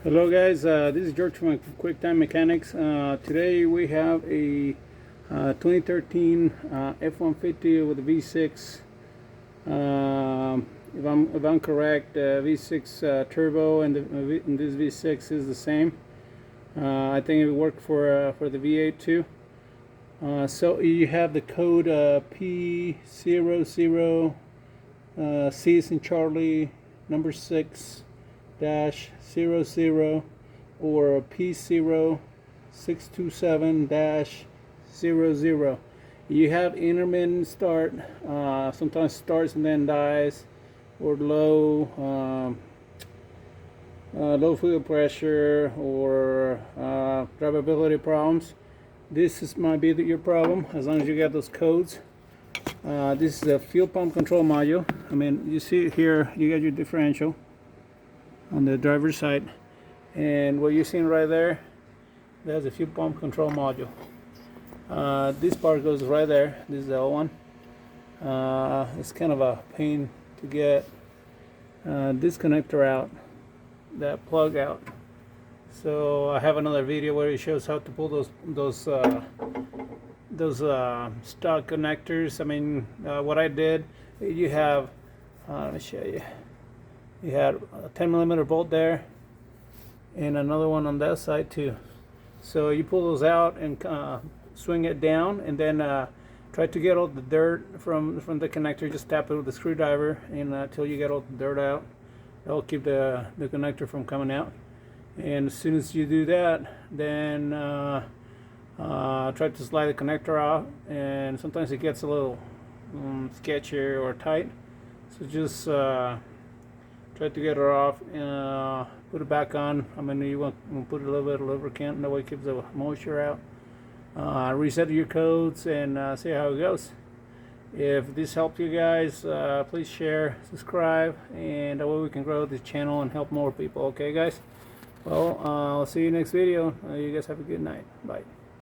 Hello guys, this is George from Quick Time Mechanics. Today we have a 2013 F150 with a V6. If I'm correct, V6 turbo and this V6 is the same. I think it worked for the V8 too. So you have the code P00 C as in Charlie number 6 dash 00 or P0627 dash 00. You have intermittent start, sometimes starts and then dies, or low fuel pressure, or drivability problems. Might be your problem as long as you get those codes. This is a fuel pump control module. I mean, you see here, you got your differential on the driver's side, and what you're seeing right there, there's a fuel pump control module. This part goes right there. This is the L one. It's kind of a pain to get this connector out, that plug out. So I have another video where it shows how to pull those stock connectors. I mean, what I did, you have, let me show you. You had a 10mm bolt there and another one on that side too. So you pull those out and swing it down, and then try to get all the dirt from the connector. Just tap it with a screwdriver and until you get all the dirt out. That'll keep the connector from coming out. And as soon as you do that, then try to slide the connector out, and sometimes it gets a little sketchy or tight. So just try to get her off, put it back on. I mean, you want to put a little bit of lubricant, that way it keeps the moisture out. Reset your codes and see how it goes. If this helped you guys, please share, subscribe, and that way we can grow this channel and help more people. Okay guys? Well, I'll see you next video. You guys have a good night. Bye.